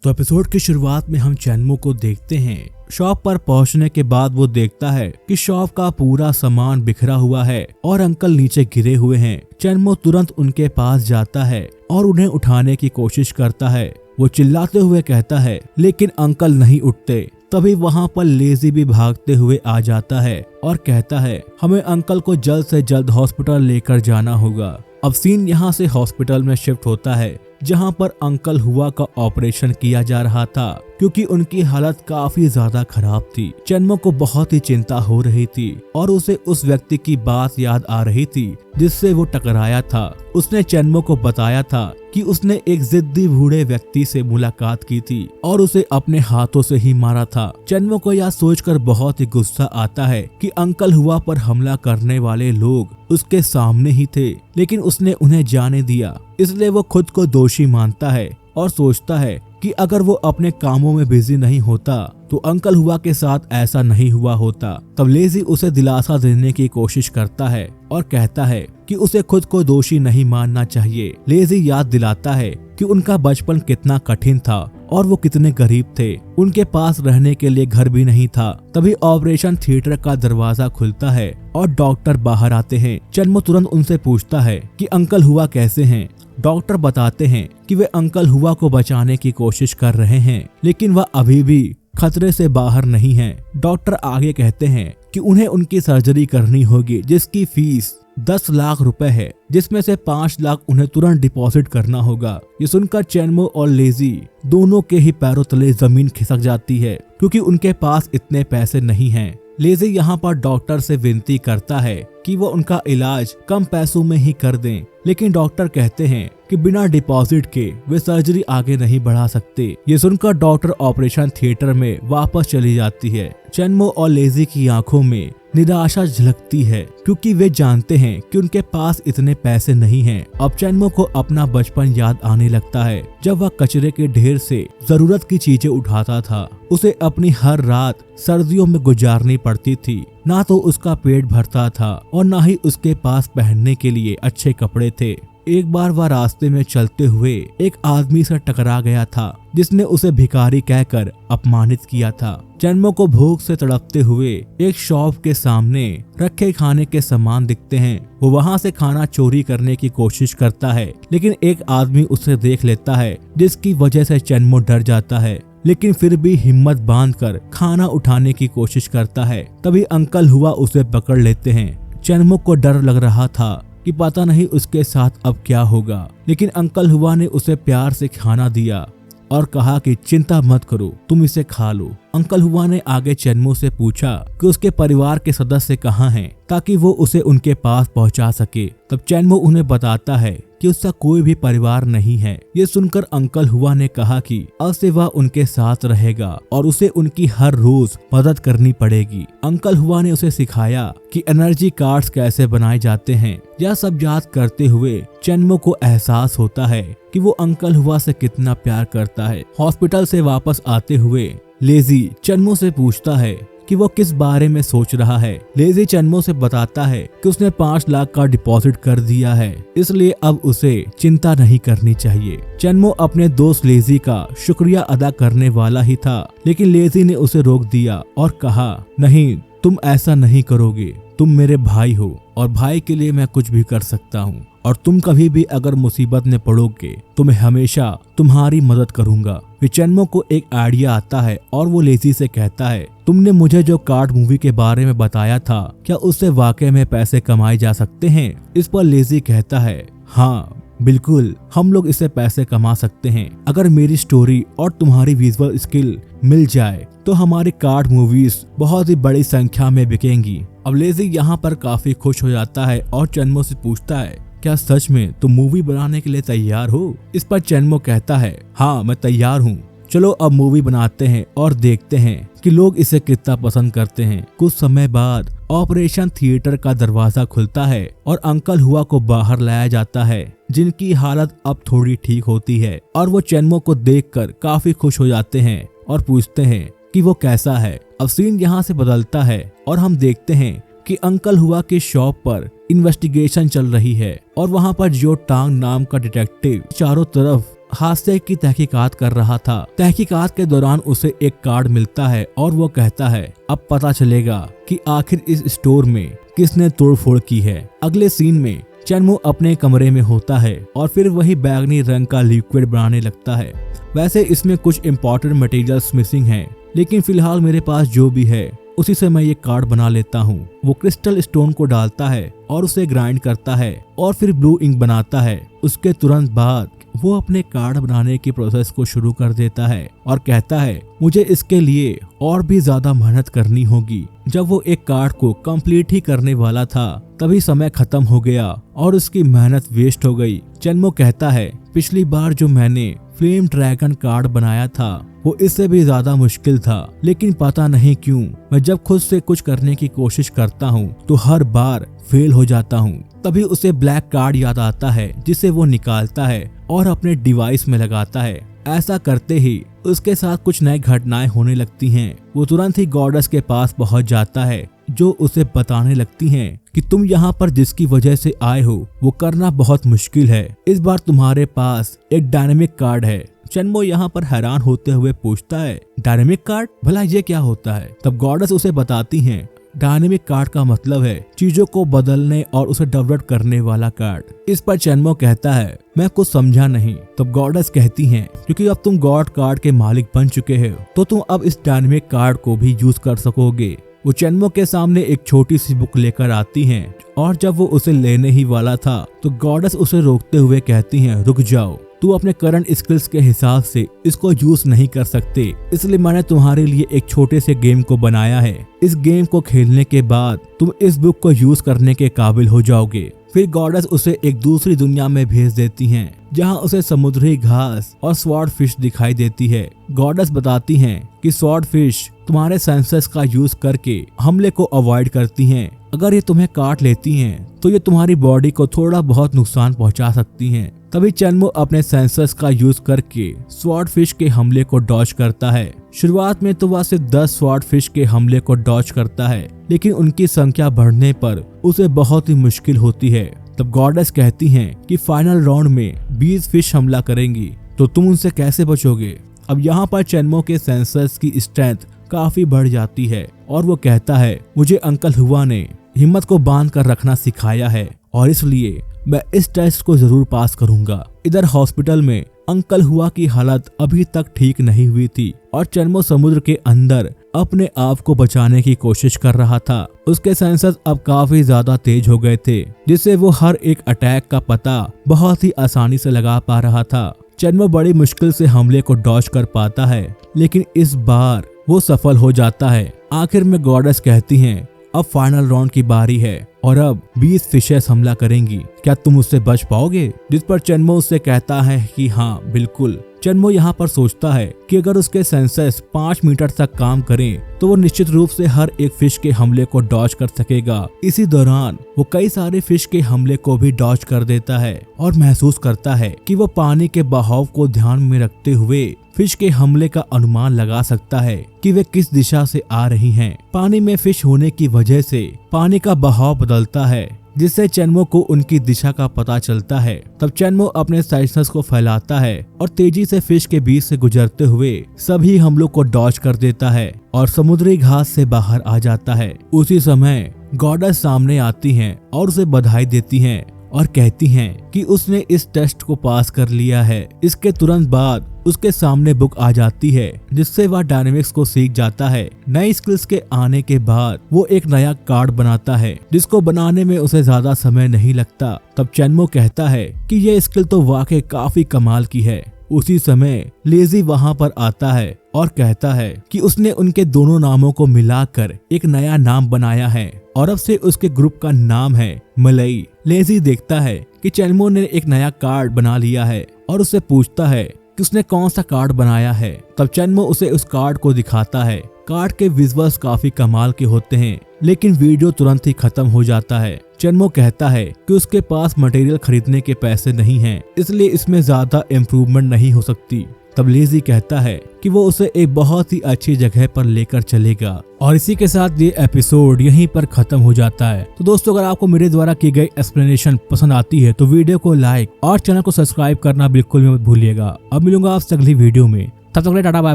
तो एपिसोड की शुरुआत में हम चैनमो को देखते हैं। शॉप पर पहुंचने के बाद वो देखता है कि शॉप का पूरा सामान बिखरा हुआ है और अंकल नीचे गिरे हुए हैं। चैनमो तुरंत उनके पास जाता है और उन्हें उठाने की कोशिश करता है। वो चिल्लाते हुए कहता है लेकिन अंकल नहीं उठते। तभी वहाँ पर लेजी भी भागते हुए आ जाता है और कहता है हमें अंकल को जल्द से जल्द हॉस्पिटल लेकर जाना होगा। अब सीन यहाँ से हॉस्पिटल में शिफ्ट होता है जहाँ पर अंकल हुआ का ऑपरेशन किया जा रहा था क्योंकि उनकी हालत काफी ज्यादा खराब थी। चैनमो को बहुत ही चिंता हो रही थी और उसे उस व्यक्ति की बात याद आ रही थी जिससे वो टकराया था। उसने चैनमो को बताया था कि उसने एक जिद्दी बूढ़े व्यक्ति से मुलाकात की थी और उसे अपने हाथों से ही मारा था। चैनमो को यह सोचकर बहुत ही गुस्सा आता है कि अंकल हुआ पर हमला करने वाले लोग उसके सामने ही थे, लेकिन उसने उन्हें जाने दिया। इसलिए वो खुद को दोषी मानता है और सोचता है कि अगर वो अपने कामों में बिजी नहीं होता तो अंकल हुआ के साथ ऐसा नहीं हुआ होता। तब लेजी उसे दिलासा देने की कोशिश करता है और कहता है कि उसे खुद को दोषी नहीं मानना चाहिए। लेजी याद दिलाता है कि उनका बचपन कितना कठिन था और वो कितने गरीब थे। उनके पास रहने के लिए घर भी नहीं था। तभी ऑपरेशन थिएटर का दरवाजा खुलता है और डॉक्टर बाहर आते हैं। चैनमो तुरंत उनसे पूछता है कि अंकल हुआ कैसे हैं। डॉक्टर बताते हैं कि वे अंकल हुआ को बचाने की कोशिश कर रहे हैं, लेकिन वह अभी भी खतरे से बाहर नहीं है। डॉक्टर आगे कहते हैं कि उन्हें उनकी सर्जरी करनी होगी जिसकी फीस 10 लाख रुपए है, जिसमें से 5 लाख उन्हें तुरंत डिपॉजिट करना होगा। ये सुनकर चैनमो और लेजी दोनों के ही पैरों तले जमीन खिसक जाती है क्योंकि उनके पास इतने पैसे नहीं हैं। लेजी यहाँ पर डॉक्टर से विनती करता है कि वो उनका इलाज कम पैसों में ही कर दें, लेकिन डॉक्टर कहते हैं कि बिना डिपॉजिट के वे सर्जरी आगे नहीं बढ़ा सकते। ये सुनकर डॉक्टर ऑपरेशन थिएटर में वापस चली जाती है। चैनमो और लेजी की आंखों में निराशा झलकती है क्योंकि वे जानते हैं कि उनके पास इतने पैसे नहीं हैं। अब चैनमो को अपना बचपन याद आने लगता है जब वह कचरे के ढेर से जरूरत की चीजें उठाता था। उसे अपनी हर रात सर्दियों में गुजारनी पड़ती थी। ना तो उसका पेट भरता था और ना ही उसके पास पहनने के लिए अच्छे कपड़े थे। एक बार वह रास्ते में चलते हुए एक आदमी से टकरा गया था जिसने उसे भिखारी कहकर अपमानित किया था। चैनमो को भूख से तड़पते हुए एक शॉप के सामने रखे खाने के सामान दिखते हैं। वो वहां से खाना चोरी करने की कोशिश करता है, लेकिन एक आदमी उसे देख लेता है जिसकी वजह से चैनमो डर जाता है, लेकिन फिर भी हिम्मत बांधकर खाना उठाने की कोशिश करता है। तभी अंकल हुआ उसे पकड़ लेते हैं। चैनमो को डर लग रहा था कि पता नहीं उसके साथ अब क्या होगा, लेकिन अंकल हुआ ने उसे प्यार से खाना दिया और कहा कि चिंता मत करो, तुम इसे खा लो। अंकल हुआ ने आगे चैनमो से पूछा कि उसके परिवार के सदस्य कहाँ हैं ताकि वो उसे उनके पास पहुंचा सके। तब चैनमो उन्हें बताता है कि उसका कोई भी परिवार नहीं है। ये सुनकर अंकल हुआ ने कहा कि अब से वह उनके साथ रहेगा और उसे उनकी हर रोज मदद करनी पड़ेगी। अंकल हुआ ने उसे सिखाया कि एनर्जी कार्ड्स कैसे बनाए जाते हैं। यह सब याद करते हुए चैनमो को एहसास होता है कि वो अंकल हुआ से कितना प्यार करता है। हॉस्पिटल से वापस आते हुए लेजी चैनमो से पूछता है कि वो किस बारे में सोच रहा है। लेजी चैनमो से बताता है कि उसने 5 लाख का डिपॉजिट कर दिया है, इसलिए अब उसे चिंता नहीं करनी चाहिए। चैनमो अपने दोस्त लेजी का शुक्रिया अदा करने वाला ही था, लेकिन लेजी ने उसे रोक दिया और कहा नहीं, तुम ऐसा नहीं करोगे। तुम मेरे भाई हो और भाई के लिए मैं कुछ भी कर सकता हूँ और तुम कभी भी अगर मुसीबत में पड़ोगे तो मैं हमेशा तुम्हारी मदद करूंगा। फिर चैनमो को एक आइडिया आता है और वो लेजी से कहता है तुमने मुझे जो कार्ड मूवी के बारे में बताया था, क्या उससे वाकई में पैसे कमाए जा सकते हैं? इस पर लेजी कहता है हाँ बिल्कुल, हम लोग इससे पैसे कमा सकते हैं। अगर मेरी स्टोरी और तुम्हारी विजुअल स्किल मिल जाए तो हमारी कार्ड मूवीज बहुत ही बड़ी संख्या में बिकेंगी। अब लेजी यहाँ पर काफी खुश हो जाता है और चैनमो से पूछता है क्या सच में तुम मूवी बनाने के लिए तैयार हो? इस पर चैनमो कहता है हाँ मैं तैयार हूँ, चलो अब मूवी बनाते हैं और देखते हैं कि लोग इसे कितना पसंद करते हैं। कुछ समय बाद ऑपरेशन थिएटर का दरवाजा खुलता है और अंकल हुआ को बाहर लाया जाता है, जिनकी हालत अब थोड़ी ठीक होती है और वो चैनमो को देखकर काफी खुश हो जाते हैं और पूछते हैं कि वो कैसा है। अब सीन यहाँ से बदलता है और हम देखते हैं कि अंकल हुआ के शॉप पर इन्वेस्टिगेशन चल रही है और वहाँ पर जियो टांग नाम का डिटेक्टिव चारों तरफ हादसे की तहकीकात कर रहा था। तहकीकात के दौरान उसे एक कार्ड मिलता है और वो कहता है अब पता चलेगा कि आखिर इस स्टोर में किसने तोड़फोड़ की है। अगले सीन में चैनमो अपने कमरे में होता है और फिर वही बैगनी रंग का लिक्विड बनाने लगता है। वैसे इसमें कुछ इम्पोर्टेंट मटेरियल्स मिसिंग हैं, लेकिन फिलहाल मेरे पास जो भी है उसी से मैं ये कार्ड बना लेता हूँ। वो क्रिस्टल स्टोन को डालता है और उसे ग्राइंड करता है और फिर ब्लू इंक बनाता है। उसके तुरंत बाद वो अपने कार्ड बनाने की प्रोसेस को शुरू कर देता है और कहता है मुझे इसके लिए और भी ज्यादा मेहनत करनी होगी। जब वो एक कार्ड को कंप्लीट ही करने वाला था तभी समय खत्म हो गया और उसकी मेहनत वेस्ट हो गई। चैनमो कहता है पिछली बार जो मैंने फ्लेम ड्रैगन कार्ड बनाया था वो इससे भी ज्यादा मुश्किल था, लेकिन पता नहीं क्यों मैं जब खुद से कुछ करने की कोशिश करता हूँ तो हर बार फेल हो जाता हूँ। तभी उसे ब्लैक कार्ड याद आता है जिसे वो निकालता है और अपने डिवाइस में लगाता है। ऐसा करते ही उसके साथ कुछ नई घटनाएं होने लगती हैं। वो तुरंत ही गॉडेस के पास पहुंच जाता है जो उसे बताने लगती हैं कि तुम यहाँ पर जिसकी वजह से आए हो वो करना बहुत मुश्किल है। इस बार तुम्हारे पास एक डायनेमिक कार्ड है। चैनमो यहाँ पर हैरान होते हुए पूछता है डायनेमिक कार्ड, भला ये क्या होता है? तब गॉडेस उसे बताती हैं डायनेमिक कार्ड का मतलब है चीजों को बदलने और उसे डेवलप करने वाला कार्ड। इस पर चैनमो कहता है मैं कुछ समझा नहीं। तब गॉडेस कहती हैं क्योंकि अब तुम गॉड कार्ड के मालिक बन चुके हो तो तुम अब इस डायनेमिक कार्ड को भी यूज कर सकोगे। वो चैनमो के सामने एक छोटी सी बुक लेकर आती हैं और जब वो उसे लेने ही वाला था तो गॉडेस उसे रोकते हुए कहती हैं रुक जाओ, तू अपने करंट स्किल्स के हिसाब से इसको यूज नहीं कर सकते, इसलिए मैंने तुम्हारे लिए एक छोटे से गेम को बनाया है। इस गेम को खेलने के बाद तुम इस बुक को यूज करने के काबिल हो जाओगे। फिर गॉडेस उसे एक दूसरी दुनिया में भेज देती हैं जहां उसे समुद्री घास और स्वॉर्ड फिश दिखाई देती है। गॉडेस बताती हैं कि स्वॉर्ड फिश तुम्हारे सेंसेस का यूज करके हमले को अवॉइड करती हैं। अगर ये तुम्हें काट लेती हैं तो ये तुम्हारी बॉडी को थोड़ा बहुत नुकसान पहुंचा सकती हैं। तभी चैनमो अपने सेंसर्स का यूज करके स्वॉर्ड फिश के हमले को डॉज करता है। शुरुआत में तो वह सिर्फ 10 स्वॉर्ड फिश के हमले को डॉज करता है, लेकिन उनकी संख्या बढ़ने पर उसे बहुत ही मुश्किल होती है। तब गॉडेस कहती हैं कि फाइनल राउंड में 20 फिश हमला करेंगी तो तुम उनसे कैसे बचोगे। अब यहाँ पर चैनमो के सेंसर्स की स्ट्रेंथ काफी बढ़ जाती है और वो कहता है मुझे अंकल हुआ ने हिम्मत को बांध कर रखना सिखाया है और इसलिए मैं इस टेस्ट को जरूर पास करूंगा। इधर हॉस्पिटल में अंकल हुआ की हालत अभी तक ठीक नहीं हुई थी और चैनमो समुद्र के अंदर अपने आप को बचाने की कोशिश कर रहा था। उसके सेंसर्स अब काफी ज्यादा तेज हो गए थे जिससे वो हर एक अटैक का पता बहुत ही आसानी से लगा पा रहा था। चैनमो बड़ी मुश्किल से हमले को डॉज कर पाता है, लेकिन इस बार वो सफल हो जाता है। आखिर में गॉडेस कहती हैं अब फाइनल राउंड की बारी है और अब 20 फिशेस हमला करेंगी, क्या तुम उससे बच पाओगे? जिस पर चैनमो उससे कहता है कि हाँ बिल्कुल। चैनमो यहाँ पर सोचता है कि अगर उसके सेंसर्स 5 मीटर तक काम करें तो वो निश्चित रूप से हर एक फिश के हमले को डॉज कर सकेगा। इसी दौरान वो कई सारे फिश के हमले को भी डॉज कर देता है और महसूस करता है कि वो पानी के बहाव को ध्यान में रखते हुए फिश के हमले का अनुमान लगा सकता है कि वे किस दिशा से आ रही हैं। पानी में फिश होने की वजह से पानी का बहाव बदलता है जिससे चैनमो को उनकी दिशा का पता चलता है। तब चैनमो अपने सेंसर्स को फैलाता है और तेजी से फिश के बीच से गुजरते हुए सभी हमलों को डॉज कर देता है और समुद्री घास से बाहर आ जाता है। उसी समय गॉडेस सामने आती हैं और उसे बधाई देती हैं और कहती हैं कि उसने इस टेस्ट को पास कर लिया है। इसके तुरंत बाद उसके सामने बुक आ जाती है जिससे वह डायनेमिक्स को सीख जाता है। नई स्किल्स के आने के बाद वो एक नया कार्ड बनाता है जिसको बनाने में उसे ज्यादा समय नहीं लगता। तब चैनमो कहता है कि ये स्किल तो वाकई काफी कमाल की है। उसी समय लेजी वहाँ पर आता है और कहता है कि उसने उनके दोनों नामों को मिलाकर एक नया नाम बनाया है और अब से उसके ग्रुप का नाम है मलई। लेजी देखता है कि चैनमो ने एक नया कार्ड बना लिया है और उससे पूछता है कि उसने कौन सा कार्ड बनाया है। तब चैनमो उसे उस कार्ड को दिखाता है। कार्ड के विजुअल्स काफी कमाल के होते हैं, लेकिन वीडियो तुरंत ही खत्म हो जाता है। चैनमो कहता है कि उसके पास मटेरियल खरीदने के पैसे नहीं हैं, इसलिए इसमें ज्यादा इम्प्रूवमेंट नहीं हो सकती। तब लेज़ी कहता है कि वो उसे एक बहुत ही अच्छी जगह पर लेकर चलेगा। और इसी के साथ ये एपिसोड यहीं पर खत्म हो जाता है। तो दोस्तों, अगर आपको मेरे द्वारा की गई एक्सप्लेनेशन पसंद आती है तो वीडियो को लाइक और चैनल को सब्सक्राइब करना बिल्कुल मत भूलिएगा। अब मिलूंगा आपसे अगली वीडियो में, तब तक के लिए tata bye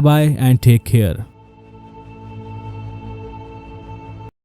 bye and take care.